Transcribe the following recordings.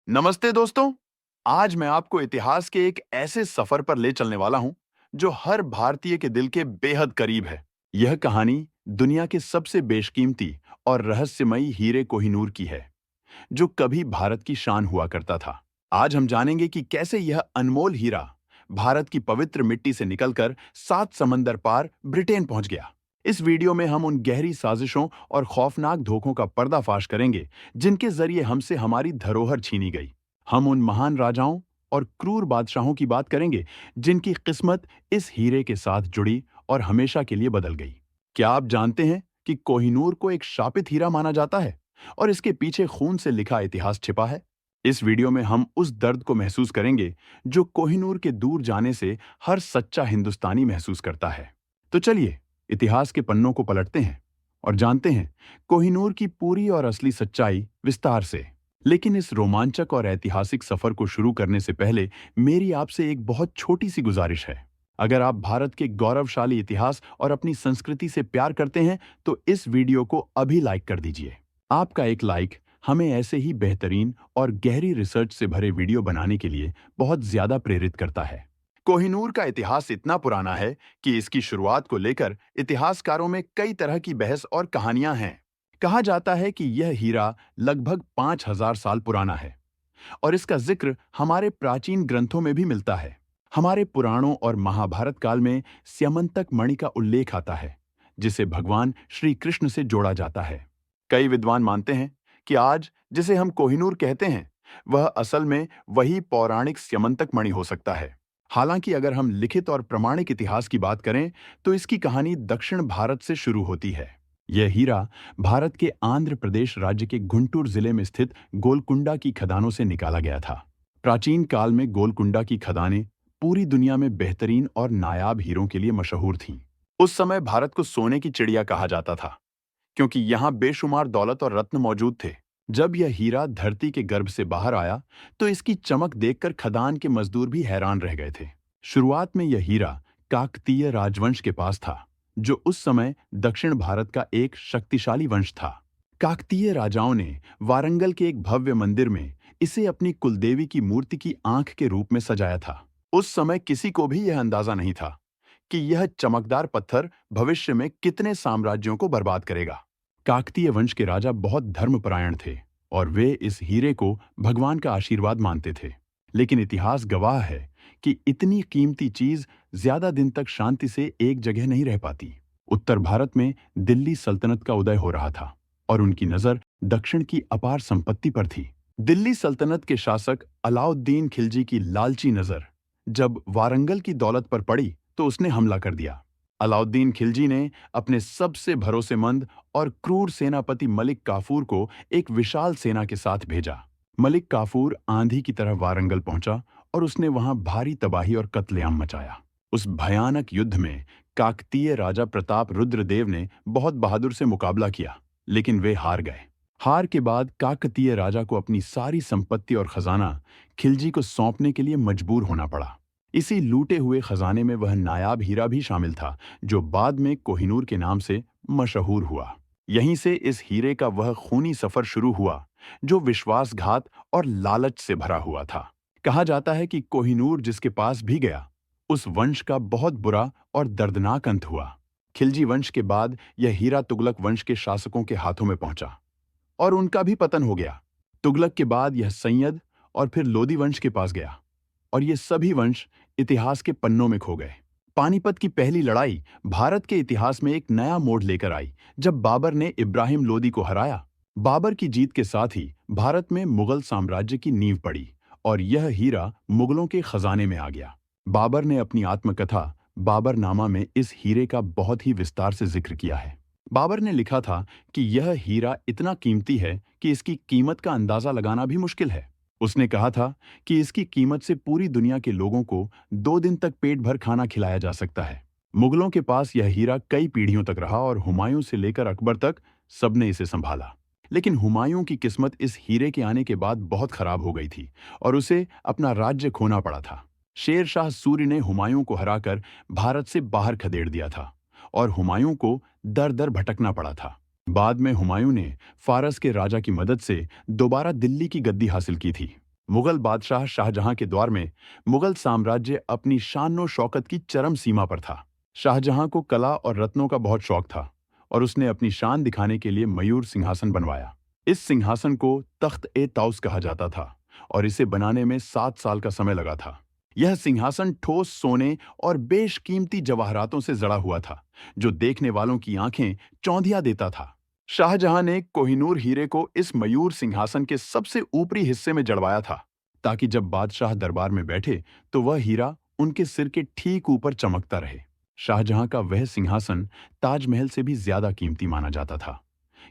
नमस्ते दोस्तों। आज मैं आपको इतिहास के एक ऐसे सफर पर ले चलने वाला हूं जो हर भारतीय के दिल के बेहद करीब है। यह कहानी दुनिया के सबसे बेशकीमती और रहस्यमयी हीरे कोहिनूर की है, जो कभी भारत की शान हुआ करता था। आज हम जानेंगे कि कैसे यह अनमोल हीरा भारत की पवित्र मिट्टी से निकलकर 7 समंदर पार ब्रिटेन पहुंच गया। इस वीडियो में हम उन गहरी साजिशों और खौफनाक धोखों का पर्दाफाश करेंगे जिनके जरिए हमसे हमारी धरोहर छीनी गई। हम उन महान राजाओं और क्रूर बादशाहों की बात करेंगे जिनकी किस्मत इस हीरे के साथ जुड़ी और हमेशा के लिए बदल गई। क्या आप जानते हैं कि कोहिनूर को एक शापित हीरा माना जाता है और इसके पीछे खून से लिखा इतिहास छिपा है? इस वीडियो में हम उस दर्द को महसूस करेंगे जो कोहिनूर के दूर जाने से हर सच्चा हिंदुस्तानी महसूस करता है। तो चलिए इतिहास के पन्नों को पलटते हैं और जानते हैं कोहिनूर की पूरी और असली सच्चाई विस्तार से। लेकिन इस रोमांचक और ऐतिहासिक सफर को शुरू करने से पहले मेरी आपसे एक बहुत छोटी सी गुजारिश है। अगर आप भारत के गौरवशाली इतिहास और अपनी संस्कृति से प्यार करते हैं तो इस वीडियो को अभी लाइक कर दीजिए। आपका एक लाइक हमें ऐसे ही बेहतरीन और गहरी रिसर्च से भरे वीडियो बनाने के लिए बहुत ज्यादा प्रेरित करता है। कोहिनूर का इतिहास इतना पुराना है कि इसकी शुरुआत को लेकर इतिहासकारों में कई तरह की बहस और कहानियां हैं। कहा जाता है कि यह हीरा लगभग 5000 साल पुराना है और इसका जिक्र हमारे प्राचीन ग्रंथों में भी मिलता है। हमारे पुराणों और महाभारत काल में स्यमंतक मणि का उल्लेख आता है, जिसे भगवान श्री कृष्ण से जोड़ा जाता है। कई विद्वान मानते हैं कि आज जिसे हम कोहिनूर कहते हैं, वह असल में वही पौराणिक स्यमंतक मणि हो सकता है। हालांकि अगर हम लिखित और प्रमाणिक इतिहास की बात करें तो इसकी कहानी दक्षिण भारत से शुरू होती है। यह हीरा भारत के आंध्र प्रदेश राज्य के गुंटूर जिले में स्थित गोलकुंडा की खदानों से निकाला गया था। प्राचीन काल में गोलकुंडा की खदानें पूरी दुनिया में बेहतरीन और नायाब हीरों के लिए मशहूर थीं। उस समय भारत को सोने की चिड़िया कहा जाता था, क्योंकि यहाँ बेशुमार दौलत और रत्न मौजूद थे। जब यह हीरा धरती के गर्भ से बाहर आया तो इसकी चमक देखकर खदान के मजदूर भी हैरान रह गए थे। शुरुआत में यह हीरा काकतीय राजवंश के पास था, जो उस समय दक्षिण भारत का एक शक्तिशाली वंश था। काकतीय राजाओं ने वारंगल के एक भव्य मंदिर में इसे अपनी कुलदेवी की मूर्ति की आंख के रूप में सजाया था। उस समय किसी को भी यह अंदाजा नहीं था कि यह चमकदार पत्थर भविष्य में कितने साम्राज्यों को बर्बाद करेगा। काकतीय वंश के राजा बहुत धर्मपरायण थे और वे इस हीरे को भगवान का आशीर्वाद मानते थे। लेकिन इतिहास गवाह है कि इतनी कीमती चीज ज्यादा दिन तक शांति से एक जगह नहीं रह पाती। उत्तर भारत में दिल्ली सल्तनत का उदय हो रहा था और उनकी नजर दक्षिण की अपार संपत्ति पर थी। दिल्ली सल्तनत के शासक अलाउद्दीन खिलजी की लालची नजर जब वारंगल की दौलत पर पड़ी तो उसने हमला कर दिया। अलाउद्दीन खिलजी ने अपने सबसे भरोसेमंद और क्रूर सेनापति मलिक काफूर को एक विशाल सेना के साथ भेजा। मलिक काफूर आंधी की तरह वारंगल पहुंचा और उसने वहां भारी तबाही और कत्लेआम मचाया। उस भयानक युद्ध में काकतीय राजा प्रताप रुद्रदेव ने बहुत बहादुर से मुकाबला किया, लेकिन वे हार गए। हार के बाद काकतीय राजा को अपनी सारी संपत्ति और खजाना खिलजी को सौंपने के लिए मजबूर होना पड़ा। इसी लूटे हुए खजाने में वह नायाब हीरा भी शामिल था, जो बाद में कोहिनूर के नाम से मशहूर हुआ। यहीं से इस हीरे का वह खूनी सफर शुरू हुआ जो विश्वासघात और लालच से भरा हुआ था। कहा जाता है कि कोहिनूर जिसके पास भी गया, उस वंश का बहुत बुरा और दर्दनाक अंत हुआ। खिलजी वंश के बाद यह हीरा तुगलक वंश के शासकों के हाथों में पहुंचा और उनका भी पतन हो गया। तुगलक के बाद यह सैयद और फिर लोदी वंश के पास गया और ये सभी वंश इतिहास के पन्नों में खो गए। पानीपत की पहली लड़ाई भारत के इतिहास में एक नया मोड़ लेकर आई जब बाबर ने इब्राहिम लोदी को हराया। बाबर की जीत के साथ ही भारत में मुगल साम्राज्य की नींव पड़ी और यह हीरा मुगलों के खजाने में आ गया। बाबर ने अपनी आत्मकथा बाबरनामा में इस हीरे का बहुत ही विस्तार से जिक्र किया है। बाबर ने लिखा था कि यह हीरा इतना कीमती है कि इसकी कीमत का अंदाजा लगाना भी मुश्किल है। उसने कहा था कि इसकी कीमत से पूरी दुनिया के लोगों को 2 दिन तक पेट भर खाना खिलाया जा सकता है। मुगलों के पास यह हीरा कई पीढ़ियों तक रहा और हुमायूं से लेकर अकबर तक सबने इसे संभाला। लेकिन हुमायूं की किस्मत इस हीरे के आने के बाद बहुत खराब हो गई थी और उसे अपना राज्य खोना पड़ा था। शेर शाह सूरी ने हुमायूं को हराकर भारत से बाहर खदेड़ दिया था और हुमायूं को दर दर भटकना पड़ा था। बाद में हुमायूं ने फारस के राजा की मदद से दोबारा दिल्ली की गद्दी हासिल की थी। मुगल बादशाह शाहजहां के दौर में मुगल साम्राज्य अपनी शान शौकत की चरम सीमा पर था। शाहजहां को कला और रत्नों का बहुत शौक था और उसने अपनी शान दिखाने के लिए मयूर सिंहासन बनवाया। इस सिंहासन को तख्त ए ताउस कहा जाता था और इसे बनाने में 7 साल का समय लगा था। यह सिंहासन ठोस सोने और बेशकीमती जवाहरातों से जड़ा हुआ था, जो देखने वालों की आंखें चौंधिया देता था। शाहजहां ने कोहिनूर हीरे को इस मयूर सिंहासन के सबसे ऊपरी हिस्से में जड़वाया था, ताकि जब बादशाह दरबार में बैठे तो वह हीरा उनके सिर के ठीक ऊपर चमकता रहे। शाहजहां का वह सिंहासन ताजमहल से भी ज्यादा कीमती माना जाता था,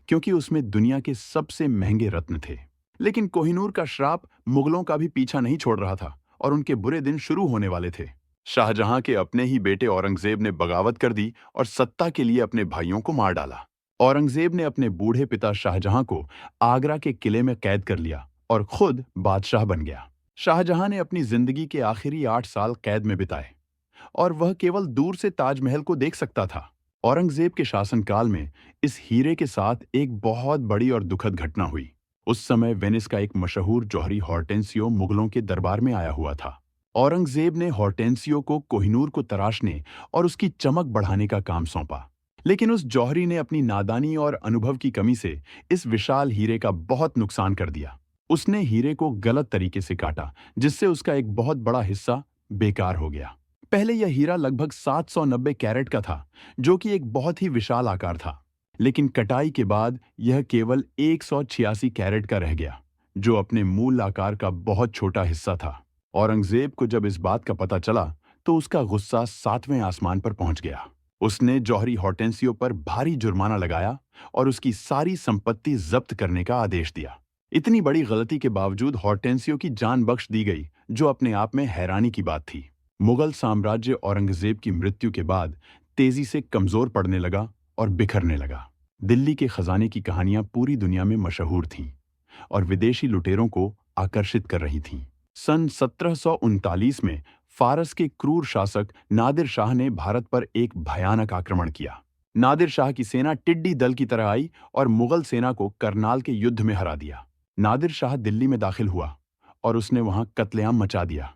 क्योंकि उसमें दुनिया के सबसे महंगे रत्न थे। लेकिन कोहिनूर का श्राप मुगलों का भी पीछा नहीं छोड़ रहा था और उनके बुरे दिन शुरू होने वाले थे। शाहजहां के अपने ही बेटे औरंगजेब ने बगावत कर दी और सत्ता के लिए अपने भाइयों को मार डाला। औरंगजेब ने अपने बूढ़े पिता शाहजहां को आगरा के किले में कैद कर लिया और खुद बादशाह बन गया। शाहजहां ने अपनी जिंदगी के आखिरी 8 साल कैद में बिताए और वह केवल दूर से ताजमहल को देख सकता था। औरंगजेब के शासनकाल में इस हीरे के साथ एक बहुत बड़ी और दुखद घटना हुई। उस समय वेनिस का एक मशहूर जौहरी हॉर्टेंसियो मुगलों के दरबार में आया हुआ था। औरंगजेब ने हॉर्टेंसियो को कोहिनूर को तराशने और उसकी चमक बढ़ाने का काम सौंपा। लेकिन उस जौहरी ने अपनी नादानी और अनुभव की कमी से इस विशाल हीरे का बहुत नुकसान कर दिया। उसने हीरे को गलत तरीके से काटा, जिससे उसका एक बहुत बड़ा हिस्सा बेकार हो गया। पहले यह हीरा लगभग 790 कैरेट का था, जो कि एक बहुत ही विशाल आकार था। लेकिन कटाई के बाद यह केवल 186 कैरेट का रह गया, जो अपने मूल आकार का बहुत छोटा हिस्सा था। औरंगजेब को जब इस बात का पता चला तो उसका गुस्सा 7वें आसमान पर पहुंच गया। उसने जौहरी हॉर्टेंसियो पर भारी जुर्माना लगाया और उसकी सारी संपत्ति जब्त करने का आदेश दिया। इतनी बड़ी गलती के बावजूद हॉर्टेंसियो की जान बख्श दी गई, जो अपने आप में हैरानी की बात थी। मुगल साम्राज्य औरंगजेब की मृत्यु के बाद तेजी से कमजोर पड़ने लगा और बिखरने लगा। दिल्ली के खजाने की कहानियां पूरी दुनिया में मशहूर थीं और विदेशी लुटेरों को आकर्षित कर रही थीं। सन 1739 में फारस के क्रूर शासक नादिर शाह ने भारत पर एक भयानक आक्रमण किया। नादिर शाह की सेना टिड्डी दल की तरह आई और मुगल सेना को करनाल के युद्ध में हरा दिया। नादिर शाह दिल्ली में दाखिल हुआ और उसने वहां कत्लेआम मचा दिया,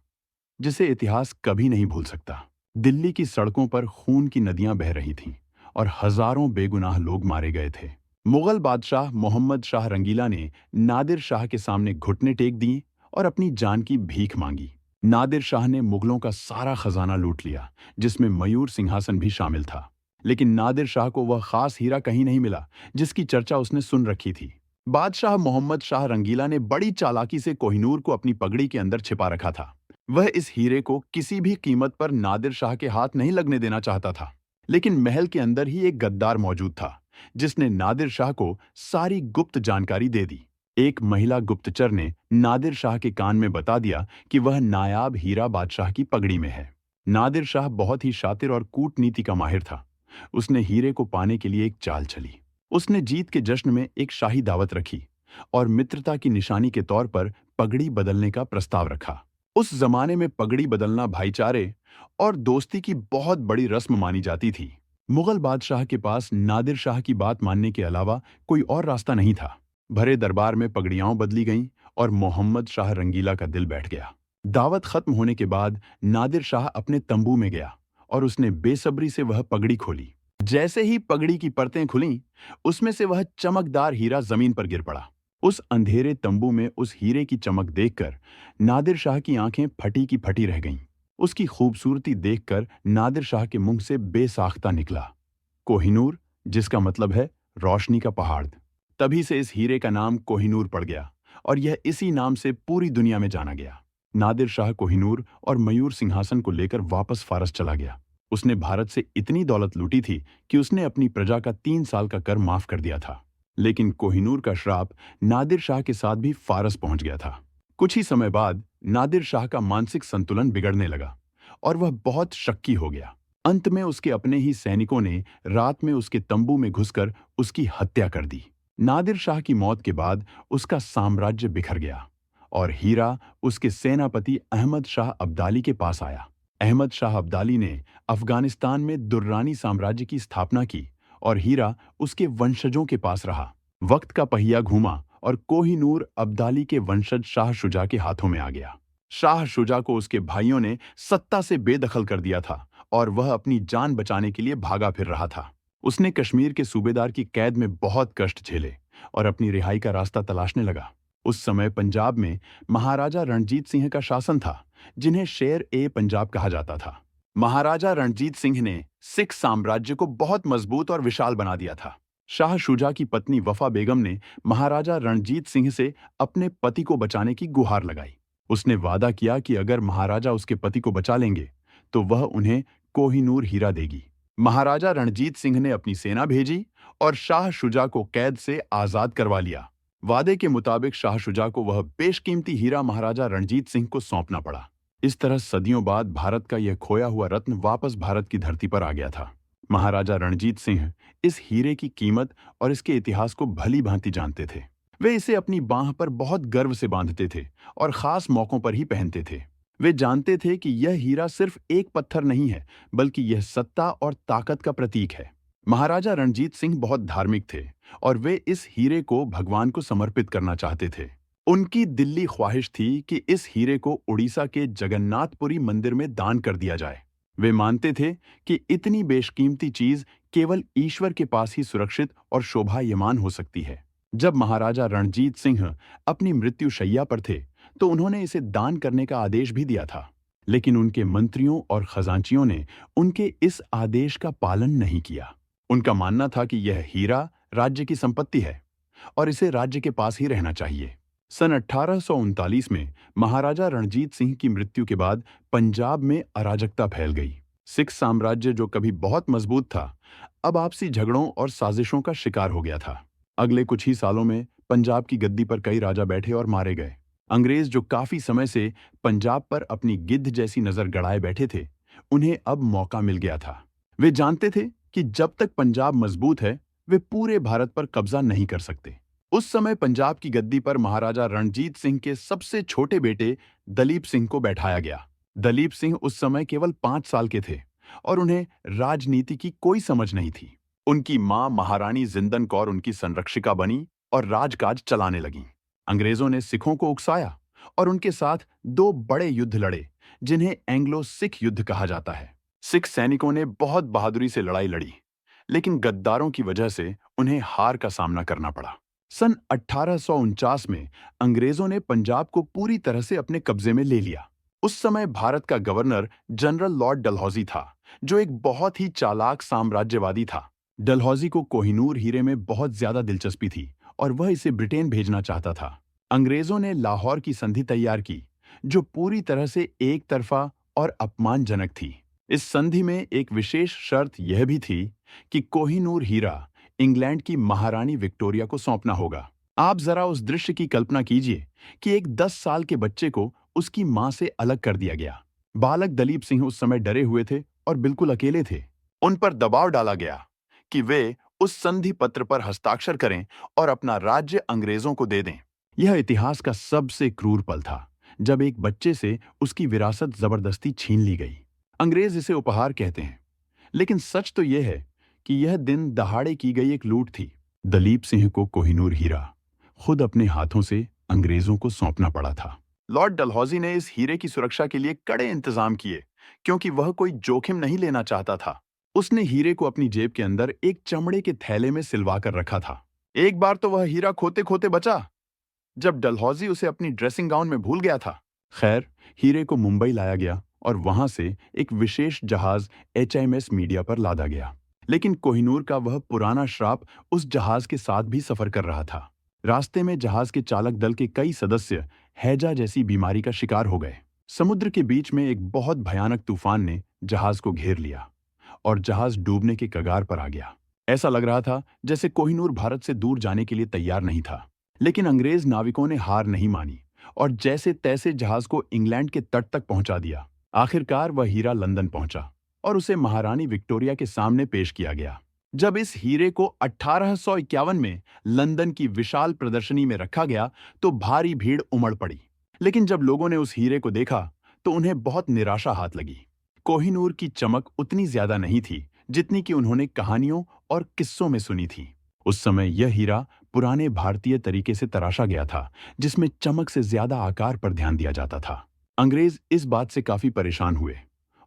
जिसे इतिहास कभी नहीं भूल सकता। दिल्ली की सड़कों पर खून की नदियां बह रही थीं और हजारों बेगुनाह लोग मारे गए थे। मुगल बादशाह मोहम्मद शाह रंगीला ने नादिर शाह के सामने घुटने टेक दिए और अपनी जान की भीख मांगी। नादिर शाह ने मुगलों का सारा खजाना लूट लिया, जिसमें मयूर सिंहासन भी शामिल था। लेकिन नादिर शाह को वह खास हीरा कहीं नहीं मिला, जिसकी चर्चा उसने सुन रखी थी। बादशाह मोहम्मद शाह रंगीला ने बड़ी चालाकी से कोहिनूर को अपनी पगड़ी के अंदर छिपा रखा था। वह इस हीरे को किसी भी कीमत पर नादिर शाह के हाथ नहीं लगने देना चाहता था। लेकिन महल के अंदर ही एक गद्दार मौजूद था, जिसने नादिर शाह को सारी गुप्त जानकारी दे दी। एक महिला गुप्तचर ने नादिर शाह के कान में बता दिया कि वह नायाब हीरा बादशाह की पगड़ी में है। नादिर शाह बहुत ही शातिर और कूटनीति का माहिर था। उसने हीरे को पाने के लिए एक चाल चली। उसने जीत के जश्न में एक शाही दावत रखी और मित्रता की निशानी के तौर पर पगड़ी बदलने का प्रस्ताव रखा। उस जमाने में पगड़ी बदलना भाईचारे और दोस्ती की बहुत बड़ी रस्म मानी जाती थी। मुगल बादशाह के पास नादिर शाह की बात मानने के अलावा कोई और रास्ता नहीं था। भरे दरबार में पगड़ियां बदली गईं और मोहम्मद शाह रंगीला का दिल बैठ गया। दावत खत्म होने के बाद नादिर शाह अपने तंबू में गया और उसने बेसब्री से वह पगड़ी खोली। जैसे ही पगड़ी की परतें खुलीं, उसमें से वह चमकदार हीरा जमीन पर गिर पड़ा। उस अंधेरे तंबू में उस हीरे की चमक देखकर नादिर शाह की आंखें फटी की फटी रह गईं। उसकी खूबसूरती देखकर नादिर शाह के मुंह से बेसाख्ता निकला, कोहिनूर, जिसका मतलब है रोशनी का पहाड़। तभी से इस हीरे का नाम कोहिनूर पड़ गया और यह इसी नाम से पूरी दुनिया में जाना गया। नादिर शाह कोहिनूर और मयूर सिंहासन को लेकर वापस फारस चला गया। उसने भारत से इतनी दौलत लूटी थी कि उसने अपनी प्रजा का 3 साल का कर माफ कर दिया था। लेकिन कोहिनूर का श्राप नादिर शाह के साथ भी फारस पहुंच गया था। कुछ ही समय बाद नादिर शाह का मानसिक संतुलन बिगड़ने लगा और वह बहुत शक्की हो गया। अंत में उसके अपने ही सैनिकों ने रात में उसके तंबू में घुसकर उसकी हत्या कर दी। नादिर शाह की मौत के बाद उसका साम्राज्य बिखर गया और हीरा उसके सेनापति अहमद शाह अब्दाली के पास आया। अहमद शाह अब्दाली ने अफगानिस्तान में दुर्रानी साम्राज्य की स्थापना की और हीरा उसके वंशजों के पास रहा। वक्त का पहिया घूमा और कोहिनूर अब्दाली के वंशज शाह शुजा के हाथों में आ गया। शाह शुजा को उसके भाइयों ने सत्ता से बेदखल कर दिया था और वह अपनी जान बचाने के लिए भागा फिर रहा था। उसने कश्मीर के सूबेदार की कैद में बहुत कष्ट झेले और अपनी रिहाई का रास्ता तलाशने लगा। उस समय पंजाब में महाराजा रणजीत सिंह का शासन था, जिन्हें शेर ए पंजाब कहा जाता था। महाराजा रणजीत सिंह ने सिख साम्राज्य को बहुत मजबूत और विशाल बना दिया था। शाह शुजा की पत्नी वफा बेगम ने महाराजा रणजीत सिंह से अपने पति को बचाने की गुहार लगाई। उसने वादा किया कि अगर महाराजा उसके पति को बचा लेंगे तो वह उन्हें कोहिनूर हीरा देगी। महाराजा रणजीत सिंह ने अपनी सेना भेजी और शाह शुजा को कैद से आजाद करवा लिया। वादे के मुताबिक शाह शुजा को वह बेशकीमती हीरा महाराजा रणजीत सिंह को सौंपना पड़ा। इस तरह सदियों बाद भारत का यह खोया हुआ रत्न वापस भारत की धरती पर आ गया था। महाराजा रणजीत सिंह इस हीरे की कीमत और इसके इतिहास को भली भांति जानते थे। वे इसे अपनी बांह पर बहुत गर्व से बांधते थे और खास मौकों पर ही पहनते थे। वे जानते थे कि यह हीरा सिर्फ एक पत्थर नहीं है, बल्कि यह सत्ता और ताकत का प्रतीक है। महाराजा रणजीत सिंह बहुत धार्मिक थे और वे इस हीरे को भगवान को समर्पित करना चाहते थे। उनकी दिल्ली ख्वाहिश थी कि इस हीरे को उड़ीसा के जगन्नाथपुरी मंदिर में दान कर दिया जाए। वे मानते थे कि इतनी बेशकीमती चीज केवल ईश्वर के पास ही सुरक्षित और शोभायमान हो सकती है। जब महाराजा रणजीत सिंह अपनी मृत्युशैया पर थे तो उन्होंने इसे दान करने का आदेश भी दिया था, लेकिन उनके मंत्रियों और खजांचियों ने उनके इस आदेश का पालन नहीं किया। उनका मानना था कि यह हीरा राज्य की संपत्ति है और इसे राज्य के पास ही रहना चाहिए। सन 1839 में महाराजा रणजीत सिंह की मृत्यु के बाद पंजाब में अराजकता फैल गई। सिख साम्राज्य, जो कभी बहुत मजबूत था, अब आपसी झगड़ों और साजिशों का शिकार हो गया था। अगले कुछ ही सालों में पंजाब की गद्दी पर कई राजा बैठे और मारे गए। अंग्रेज, जो काफी समय से पंजाब पर अपनी गिद्ध जैसी नजर गड़ाए बैठे थे, उन्हें अब मौका मिल गया था। वे जानते थे कि जब तक पंजाब मजबूत है, वे पूरे भारत पर कब्जा नहीं कर सकते। उस समय पंजाब की गद्दी पर महाराजा रणजीत सिंह के सबसे छोटे बेटे दलीप सिंह को बैठाया गया। दलीप सिंह उस समय केवल 5 साल के थे और उन्हें राजनीति की कोई समझ नहीं थी। उनकी मां महारानी जिंदन कौर उनकी संरक्षिका बनी और राजकाज चलाने लगी। अंग्रेजों ने सिखों को उकसाया और उनके साथ 2 बड़े युद्ध लड़े, जिन्हें एंग्लो सिख युद्ध कहा जाता है। सिख सैनिकों ने बहुत बहादुरी से लड़ाई लड़ी, लेकिन गद्दारों की वजह से उन्हें हार का सामना करना पड़ा। सन 1849 में अंग्रेजों ने पंजाब को पूरी तरह से अपने कब्जे में ले लिया। उस समय भारत का गवर्नर जनरल लॉर्ड डलहौजी था, जो एक बहुत ही चालाक साम्राज्यवादी था। डलहौजी को कोहिनूर हीरे में बहुत ज्यादा दिलचस्पी थी और वह इसे ब्रिटेन भेजना चाहता था। अंग्रेजों ने लाहौर की संधि तैयार की, जो पूरी तरह से एक तरफा और अपमानजनक थी। इस संधि में एक विशेष शर्त यह भी थी कि कोहिनूर हीरा इंग्लैंड की महारानी विक्टोरिया को सौंपना होगा। आप जरा उस दृश्य की कल्पना कीजिए कि एक 10 साल के बच्चे को उसकी मां से अलग कर दिया गया। बालक दलीप सिंह उस समय डरे हुए थे और बिल्कुल अकेले थे। उन पर दबाव डाला गया कि वे उस संधि पत्र पर हस्ताक्षर करें और अपना राज्य अंग्रेजों को दे दें। यह इतिहास का सबसे क्रूर पल था, जब एक बच्चे से उसकी विरासत जबरदस्ती छीन ली गई। अंग्रेज इसे उपहार कहते हैं, लेकिन सच तो यह है कि यह दिन दहाड़े की गई एक लूट थी। दलीप सिंह को कोहिनूर हीरा खुद अपने हाथों से अंग्रेजों को सौंपना पड़ा था। लॉर्ड डलहौजी ने इस हीरे की सुरक्षा के लिए कड़े इंतजाम किए, क्योंकि वह कोई जोखिम नहीं लेना चाहता था। उसने हीरे को अपनी जेब के अंदर एक चमड़े के थैले में सिलवा कर रखा था। एक बार तो वह हीरा खोते खोते बचा, जब डलहौजी उसे अपनी ड्रेसिंग गाउन में भूल गया था। खैर, हीरे को मुंबई लाया गया और वहां से एक विशेष जहाज HMS मीडिया पर लादा गया। लेकिन कोहिनूर का वह पुराना श्राप उस जहाज के साथ भी सफर कर रहा था। रास्ते में जहाज के चालक दल के कई सदस्य हैजा जैसी बीमारी का शिकार हो गए। समुद्र के बीच में एक बहुत भयानक तूफान ने जहाज को घेर लिया और जहाज डूबने के कगार पर आ गया। ऐसा लग रहा था जैसे कोहिनूर भारत से दूर जाने के लिए तैयार नहीं था। लेकिन अंग्रेज नाविकों ने हार नहीं मानी और जैसे तैसे जहाज को इंग्लैंड के तट तक पहुंचा दिया। आखिरकार वह हीरा लंदन पहुंचा और उसे महारानी विक्टोरिया के सामने पेश किया गया। जब इस हीरे को 1851 में लंदन की विशाल प्रदर्शनी में रखा गया तो भारी भीड़ उमड़ पड़ी। लेकिन जब लोगों ने उस हीरे को देखा तो उन्हें बहुत निराशा हाथ लगी। कोहिनूर की चमक उतनी ज्यादा नहीं थी जितनी कि उन्होंने कहानियों और किस्सों में सुनी थी। उस समय यह हीरा पुराने भारतीय तरीके से तराशा गया था, जिसमें चमक से ज्यादा आकार पर ध्यान दिया जाता था। अंग्रेज इस बात से काफी परेशान हुए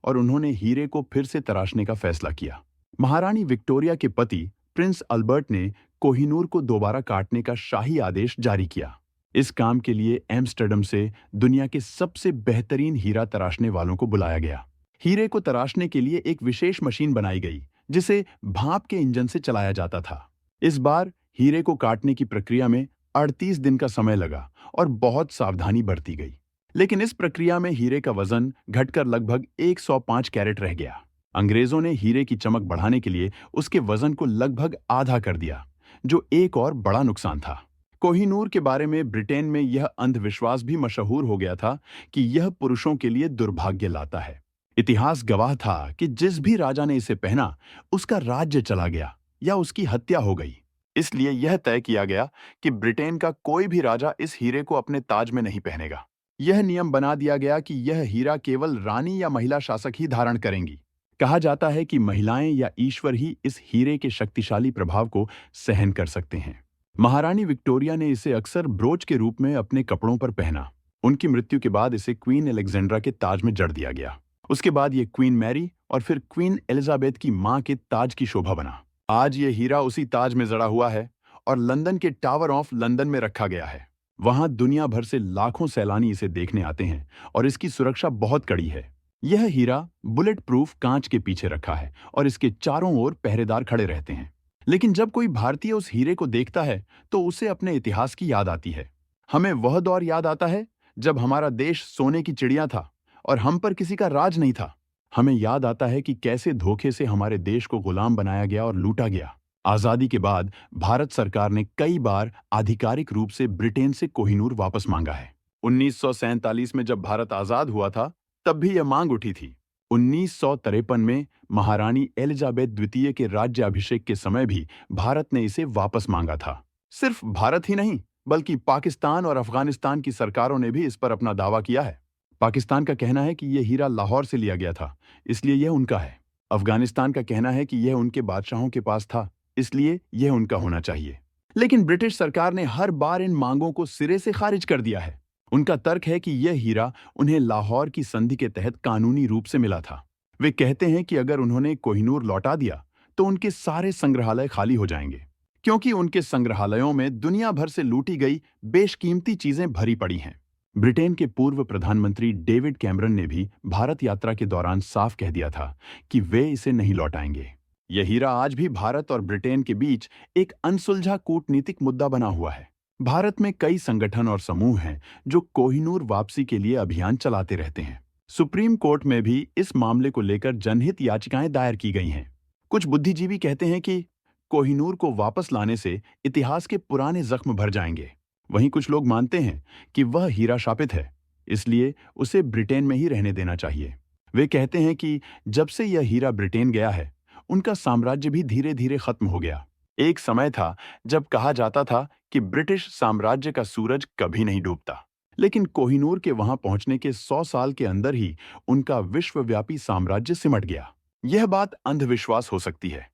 और उन्होंने हीरे को फिर से तराशने का फैसला किया। महारानी विक्टोरिया के पति प्रिंस अल्बर्ट ने कोहिनूर को दोबारा काटने का शाही आदेश जारी किया। इस काम के लिए एम्स्टर्डम से दुनिया के सबसे बेहतरीन हीरा तराशने वालों को बुलाया गया। हीरे को तराशने के लिए एक विशेष मशीन बनाई गई, जिसे भाप के इंजन से चलाया जाता था। इस बार हीरे को काटने की प्रक्रिया में 38 दिन का समय लगा और बहुत सावधानी बरती गई। लेकिन इस प्रक्रिया में हीरे का वजन घटकर लगभग 105 कैरेट रह गया। अंग्रेजों ने हीरे की चमक बढ़ाने के लिए उसके वजन को लगभग आधा कर दिया, जो एक और बड़ा नुकसान था। कोहिनूर के बारे में ब्रिटेन में यह अंधविश्वास भी मशहूर हो गया था कि यह पुरुषों के लिए दुर्भाग्य लाता है। इतिहास गवाह था कि जिस भी राजा ने इसे पहना, उसका राज्य चला गया या उसकी हत्या हो गई। इसलिए यह तय किया गया कि ब्रिटेन का कोई भी राजा इस हीरे को अपने ताज में नहीं पहनेगा। यह नियम बना दिया गया कि यह हीरा केवल रानी या महिला शासक ही धारण करेंगी। कहा जाता है कि महिलाएं या ईश्वर ही इस हीरे के शक्तिशाली प्रभाव को सहन कर सकते हैं। महारानी विक्टोरिया ने इसे अक्सर ब्रोच के रूप में अपने कपड़ों पर पहना। उनकी मृत्यु के बाद इसे क्वीन एलेक्जेंड्रा के ताज में जड़ दिया गया। उसके बाद ये क्वीन मैरी और फिर क्वीन एलिजाबेथ की मां के ताज की शोभा बना। आज ये हीरा उसी ताज में जड़ा हुआ है और लंदन के टावर ऑफ लंदन में रखा गया है। वहां दुनिया भर से लाखों सैलानी इसे देखने आते हैं और इसकी सुरक्षा बहुत कड़ी है। यह हीरा बुलेट प्रूफ कांच के पीछे रखा है और इसके चारों ओर पहरेदार खड़े रहते हैं। लेकिन जब कोई भारतीय उस हीरे को देखता है तो उसे अपने इतिहास की याद आती है। हमें वह दौर याद आता है जब हमारा देश सोने की चिड़िया था और हम पर किसी का राज नहीं था। हमें याद आता है कि कैसे धोखे से हमारे देश को गुलाम बनाया गया और लूटा गया। आजादी के बाद भारत सरकार ने कई बार आधिकारिक रूप से ब्रिटेन से कोहिनूर वापस मांगा है। 1947 में जब भारत आजाद हुआ था, तब भी यह मांग उठी थी। 1953 में महारानी एलिजाबेथ द्वितीय के राज्याभिषेक के समय भी भारत ने इसे वापस मांगा था। सिर्फ भारत ही नहीं, बल्कि पाकिस्तान और अफगानिस्तान की सरकारों ने भी इस पर अपना दावा किया है। पाकिस्तान का कहना है कि यह हीरा लाहौर से लिया गया था, इसलिए यह उनका है। अफगानिस्तान का कहना है कि यह उनके बादशाहों के पास था, इसलिए यह उनका होना चाहिए। लेकिन ब्रिटिश सरकार ने हर बार इन मांगों को सिरे से खारिज कर दिया है। उनका तर्क है कि यह हीरा उन्हें लाहौर की संधि के तहत कानूनी रूप से मिला था। वे कहते हैं कि अगर उन्होंने कोहिनूर लौटा दिया तो उनके सारे संग्रहालय खाली हो जाएंगे, क्योंकि उनके संग्रहालयों में दुनिया भर से लूटी गई बेशकीमती चीजें भरी पड़ी हैं। ब्रिटेन के पूर्व प्रधानमंत्री डेविड कैमरन ने भी भारत यात्रा के दौरान साफ कह दिया था कि वे इसे नहीं लौटाएंगे। यह हीरा आज भी भारत और ब्रिटेन के बीच एक अनसुलझा कूटनीतिक मुद्दा बना हुआ है। भारत में कई संगठन और समूह हैं जो कोहिनूर वापसी के लिए अभियान चलाते रहते हैं। सुप्रीम कोर्ट में भी इस मामले को लेकर जनहित याचिकाएं दायर की गई हैं। कुछ बुद्धिजीवी कहते हैं कि कोहिनूर को वापस लाने से इतिहास के पुराने जख्म भर जाएंगे। वहीं कुछ लोग मानते हैं कि वह हीरा शापित है, इसलिए उसे ब्रिटेन में ही रहने देना चाहिए। वे कहते हैं कि जब से यह हीरा ब्रिटेन गया है, उनका साम्राज्य भी धीरे धीरे खत्म हो गया। एक समय था जब कहा जाता था कि ब्रिटिश साम्राज्य का सूरज कभी नहीं डूबता, लेकिन कोहिनूर के वहां पहुंचने के 100 साल के अंदर ही उनका विश्वव्यापी साम्राज्य सिमट गया। यह बात अंधविश्वास हो सकती है,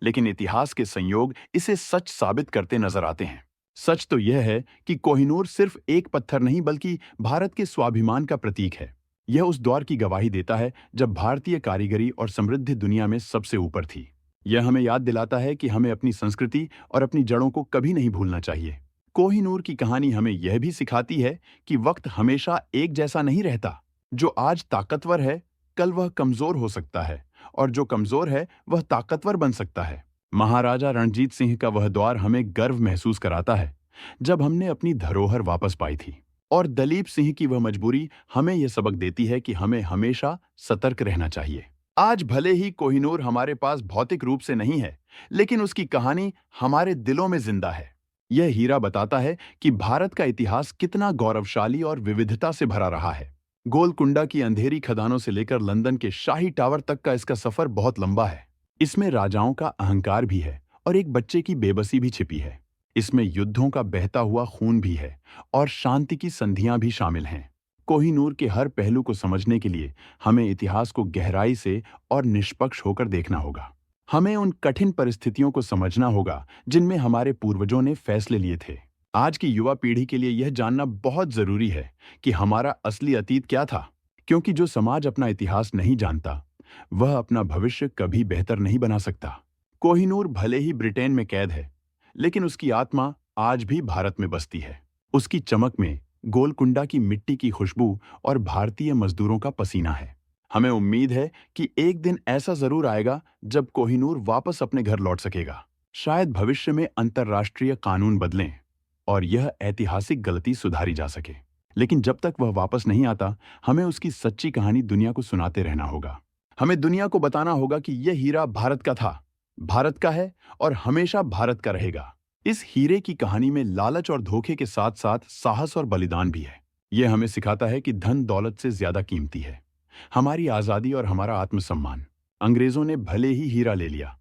लेकिन इतिहास के संयोग इसे सच साबित करते नजर आते हैं। सच तो यह है कि कोहिनूर सिर्फ एक पत्थर नहीं, बल्कि भारत के स्वाभिमान का प्रतीक है। यह उस दौर की गवाही देता है जब भारतीय कारीगरी और समृद्धि दुनिया में सबसे ऊपर थी। यह हमें याद दिलाता है कि हमें अपनी संस्कृति और अपनी जड़ों को कभी नहीं भूलना चाहिए। कोहिनूर की कहानी हमें यह भी सिखाती है कि वक्त हमेशा एक जैसा नहीं रहता। जो आज ताकतवर है, कल वह कमजोर हो सकता है, और जो कमजोर है वह ताकतवर बन सकता है। महाराजा रणजीत सिंह का वह दौर हमें गर्व महसूस कराता है जब हमने अपनी धरोहर वापस पाई थी, और दलीप सिंह की वह मजबूरी हमें यह सबक देती है कि हमें हमेशा सतर्क रहना चाहिए। आज भले ही कोहिनूर हमारे पास भौतिक रूप से नहीं है, लेकिन उसकी कहानी हमारे दिलों में जिंदा है। यह हीरा बताता है कि भारत का इतिहास कितना गौरवशाली और विविधता से भरा रहा है। गोलकुंडा की अंधेरी खदानों से लेकर लंदन के शाही टावर तक का इसका सफर बहुत लंबा है। इसमें राजाओं का अहंकार भी है और एक बच्चे की बेबसी भी छिपी है। इसमें युद्धों का बहता हुआ खून भी है और शांति की संधियां भी शामिल हैं। कोहिनूर के हर पहलू को समझने के लिए हमें इतिहास को गहराई से और निष्पक्ष होकर देखना होगा। हमें उन कठिन परिस्थितियों को समझना होगा जिनमें हमारे पूर्वजों ने फैसले लिए थे। आज की युवा पीढ़ी के लिए यह जानना बहुत जरूरी है कि हमारा असली अतीत क्या था, क्योंकि जो समाज अपना इतिहास नहीं जानता, वह अपना भविष्य कभी बेहतर नहीं बना सकता। कोहिनूर भले ही ब्रिटेन में कैद है, लेकिन उसकी आत्मा आज भी भारत में बसती है। उसकी चमक में गोलकुंडा की मिट्टी की खुशबू और भारतीय मजदूरों का पसीना है। हमें उम्मीद है कि एक दिन ऐसा जरूर आएगा जब कोहिनूर वापस अपने घर लौट सकेगा। शायद भविष्य में अंतर्राष्ट्रीय कानून बदलें और यह ऐतिहासिक गलती सुधारी जा सके। लेकिन जब तक वह वापस नहीं आता, हमें उसकी सच्ची कहानी दुनिया को सुनाते रहना होगा। हमें दुनिया को बताना होगा कि यह हीरा भारत का था, भारत का है और हमेशा भारत का रहेगा। इस हीरे की कहानी में लालच और धोखे के साथ साथ साहस और बलिदान भी है। यह हमें सिखाता है कि धन दौलत से ज्यादा कीमती है हमारी आजादी और हमारा आत्मसम्मान। अंग्रेजों ने भले ही हीरा ले लिया,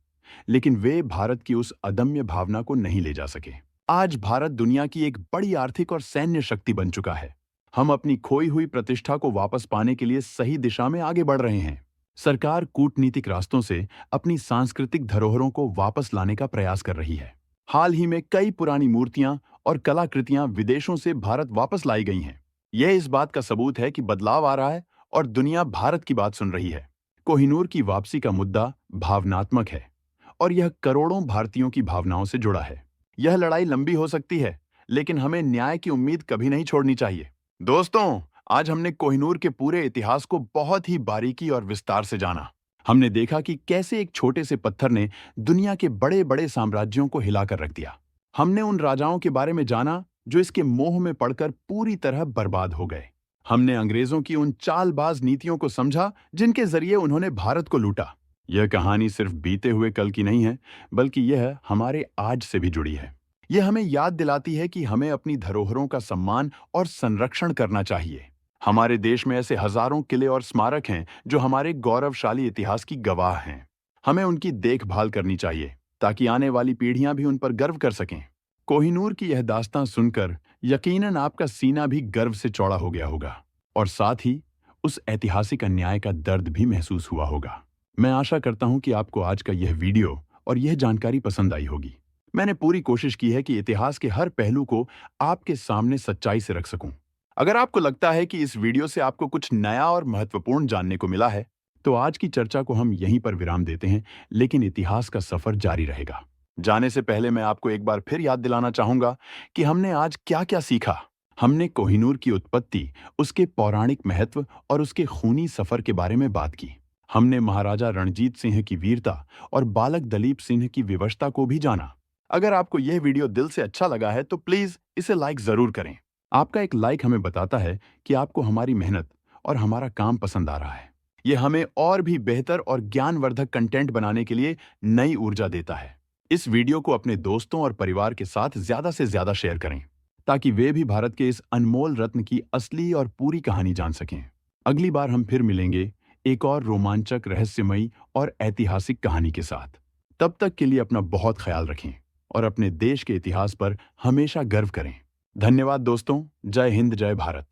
लेकिन वे भारत की उस अदम्य भावना को नहीं ले जा सके। आज भारत दुनिया की एक बड़ी आर्थिक और सैन्य शक्ति बन चुका है। हम अपनी खोई हुई प्रतिष्ठा को वापस पाने के लिए सही दिशा में आगे बढ़ रहे हैं। सरकार कूटनीतिक रास्तों से अपनी सांस्कृतिक धरोहरों को वापस लाने का प्रयास कर रही है। हाल ही में कई पुरानी मूर्तियां और कलाकृतियां विदेशों से भारत वापस लाई गई हैं। यह इस बात का सबूत है कि बदलाव आ रहा है और दुनिया भारत की बात सुन रही है। कोहिनूर की वापसी का मुद्दा भावनात्मक है और यह करोड़ों भारतीयों की भावनाओं से जुड़ा है। यह लड़ाई लंबी हो सकती है, लेकिन हमें न्याय की उम्मीद कभी नहीं छोड़नी चाहिए। दोस्तों, आज हमने कोहिनूर के पूरे इतिहास को बहुत ही बारीकी और विस्तार से जाना। हमने देखा कि कैसे एक छोटे से पत्थर ने दुनिया के बड़े बड़े साम्राज्यों को हिलाकर रख दिया। हमने उन राजाओं के बारे में जाना जो इसके मोह में पड़कर पूरी तरह बर्बाद हो गए। हमने अंग्रेजों की उन चालबाज नीतियों को समझा जिनके जरिए उन्होंने भारत को लूटा। यह कहानी सिर्फ बीते हुए कल की नहीं है, बल्कि यह हमारे आज से भी जुड़ी है। यह हमें याद दिलाती है कि हमें अपनी धरोहरों का सम्मान और संरक्षण करना चाहिए। हमारे देश में ऐसे हजारों किले और स्मारक हैं जो हमारे गौरवशाली इतिहास की गवाह हैं। हमें उनकी देखभाल करनी चाहिए ताकि आने वाली पीढ़ियां भी उन पर गर्व कर सकें। कोहिनूर की यह दास्तां सुनकर यकीनन आपका सीना भी गर्व से चौड़ा हो गया होगा और साथ ही उस ऐतिहासिक अन्याय का दर्द भी महसूस हुआ होगा। मैं आशा करता हूं कि आपको आज का यह वीडियो और यह जानकारी पसंद आई होगी। मैंने पूरी कोशिश की है कि इतिहास के हर पहलू को आपके सामने सच्चाई से रख सकूं। अगर आपको लगता है कि इस वीडियो से आपको कुछ नया और महत्वपूर्ण जानने को मिला है, तो आज की चर्चा को हम यहीं पर विराम देते हैं, लेकिन इतिहास का सफर जारी रहेगा। जाने से पहले मैं आपको एक बार फिर याद दिलाना चाहूंगा कि हमने आज क्या-क्या सीखा। हमने कोहिनूर की उत्पत्ति, उसके पौराणिक महत्व और उसके खूनी सफर के बारे में बात की। हमने महाराजा रणजीत सिंह की वीरता और बालक दलीप सिंह की विवशता को भी जाना। अगर आपको यह वीडियो दिल से अच्छा लगा है तो प्लीज इसे लाइक जरूर करें। आपका एक लाइक हमें बताता है कि आपको हमारी मेहनत और हमारा काम पसंद आ रहा है। यह हमें और भी बेहतर और ज्ञानवर्धक कंटेंट बनाने के लिए नई ऊर्जा देता है। इस वीडियो को अपने दोस्तों और परिवार के साथ ज्यादा से ज्यादा शेयर करें ताकि वे भी भारत के इस अनमोल रत्न की असली और पूरी कहानी जान सकें। अगली बार हम फिर मिलेंगे एक और रोमांचक, रहस्यमयी और ऐतिहासिक कहानी के साथ। तब तक के लिए अपना बहुत ख्याल रखें और अपने देश के इतिहास पर हमेशा गर्व करें। धन्यवाद दोस्तों। जय हिंद, जय भारत।